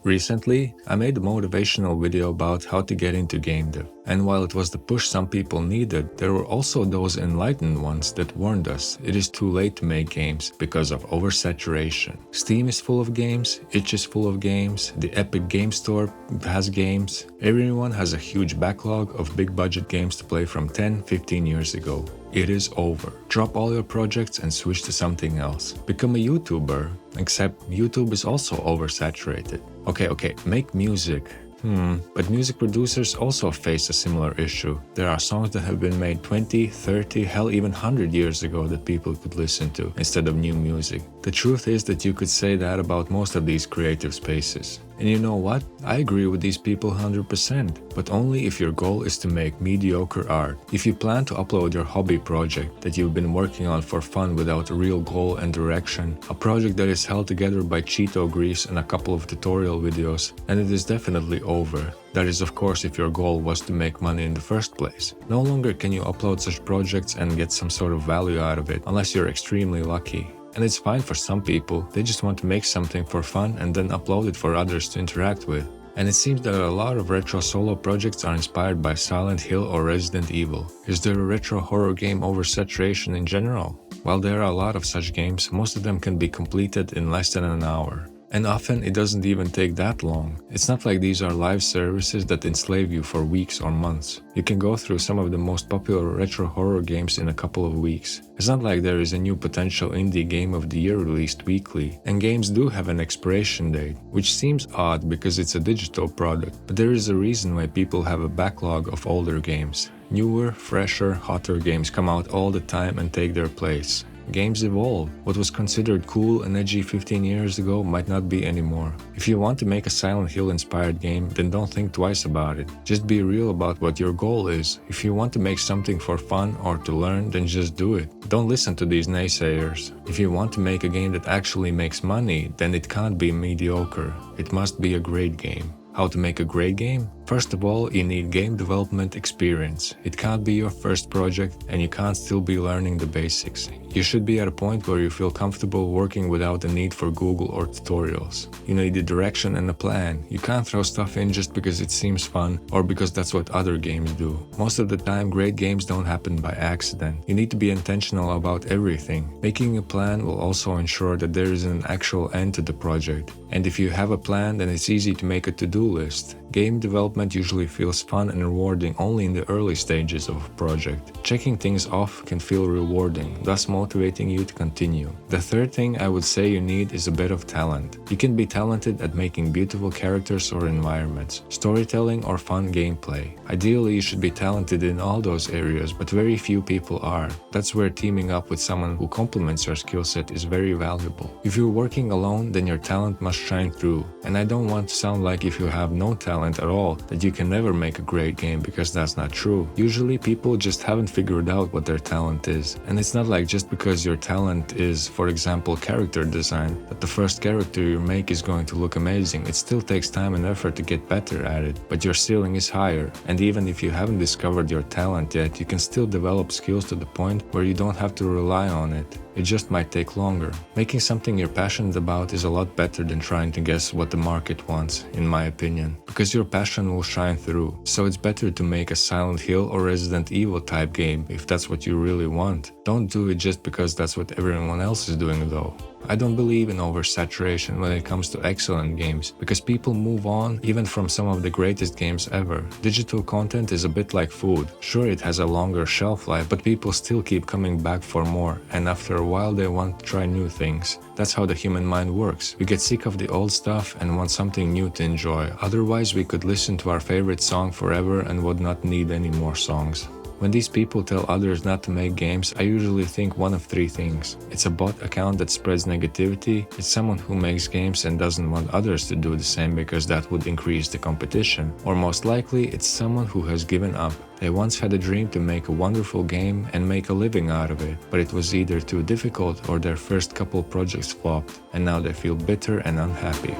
Recently, I made a motivational video about how to get into game dev, and while it was the push some people needed, there were also those enlightened ones that warned us it is too late to make games because of oversaturation. Steam is full of games, itch is full of games, the Epic Game Store has games, everyone has a huge backlog of big budget games to play from 10-15 years ago. It is over. Drop all your projects and switch to something else. Become a YouTuber, except YouTube is also oversaturated. Okay, make music. But music producers also face a similar issue. There are songs that have been made 20, 30, hell even 100 years ago that people could listen to instead of new music. The truth is that you could say that about most of these creative spaces. And you know what? I agree with these people 100%, but only if your goal is to make mediocre art. If you plan to upload your hobby project that you've been working on for fun without a real goal and direction, a project that is held together by Cheeto grease and a couple of tutorial videos, then it is definitely over. That is, of course, if your goal was to make money in the first place. No longer can you upload such projects and get some sort of value out of it, unless you're extremely lucky. And it's fine for some people, they just want to make something for fun and then upload it for others to interact with. And it seems that a lot of retro solo projects are inspired by Silent Hill or Resident Evil. Is there a retro horror game oversaturation in general? While there are a lot of such games, most of them can be completed in less than an hour. And often it doesn't even take that long. It's not like these are live services that enslave you for weeks or months. You can go through some of the most popular retro horror games in a couple of weeks. It's not like there is a new potential indie game of the year released weekly. And games do have an expiration date, which seems odd because it's a digital product. But there is a reason why people have a backlog of older games. Newer, fresher, hotter games come out all the time and take their place. Games evolve. What was considered cool and edgy 15 years ago might not be anymore. If you want to make a Silent Hill inspired game, then don't think twice about it. Just be real about what your goal is. If you want to make something for fun or to learn, then just do it. Don't listen to these naysayers. If you want to make a game that actually makes money, then it can't be mediocre. It must be a great game. How to make a great game? First of all, you need game development experience. It can't be your first project and you can't still be learning the basics. You should be at a point where you feel comfortable working without the need for Google or tutorials. You need a direction and a plan. You can't throw stuff in just because it seems fun or because that's what other games do. Most of the time, great games don't happen by accident. You need to be intentional about everything. Making a plan will also ensure that there is an actual end to the project. And if you have a plan, then it's easy to make a to-do list. Game development usually feels fun and rewarding only in the early stages of a project. Checking things off can feel rewarding, thus motivating you to continue. The third thing I would say you need is a bit of talent. You can be talented at making beautiful characters or environments, storytelling or fun gameplay. Ideally, you should be talented in all those areas, but very few people are. That's where teaming up with someone who complements your skill set is very valuable. If you're working alone, then your talent must shine through. And I don't want to sound like if you have no talent at all, that you can never make a great game, because that's not true. Usually people just haven't figured out what their talent is. And it's not like just because your talent is, for example, character design, that the first character you make is going to look amazing. It still takes time and effort to get better at it, but your ceiling is higher. And even if you haven't discovered your talent yet, you can still develop skills to the point where you don't have to rely on it. It just might take longer. Making something you're passionate about is a lot better than trying to guess what the market wants, in my opinion, because your passion will shine through. So it's better to make a Silent Hill or Resident Evil type game if that's what you really want. Don't do it just because that's what everyone else is doing though. I don't believe in oversaturation when it comes to excellent games, because people move on even from some of the greatest games ever. Digital content is a bit like food. Sure, it has a longer shelf life, but people still keep coming back for more, and after a while they want to try new things. That's how the human mind works. We get sick of the old stuff and want something new to enjoy. Otherwise, we could listen to our favorite song forever and would not need any more songs. When these people tell others not to make games, I usually think one of three things. It's a bot account that spreads negativity, it's someone who makes games and doesn't want others to do the same because that would increase the competition, or most likely it's someone who has given up. They once had a dream to make a wonderful game and make a living out of it, but it was either too difficult or their first couple projects flopped, and now they feel bitter and unhappy.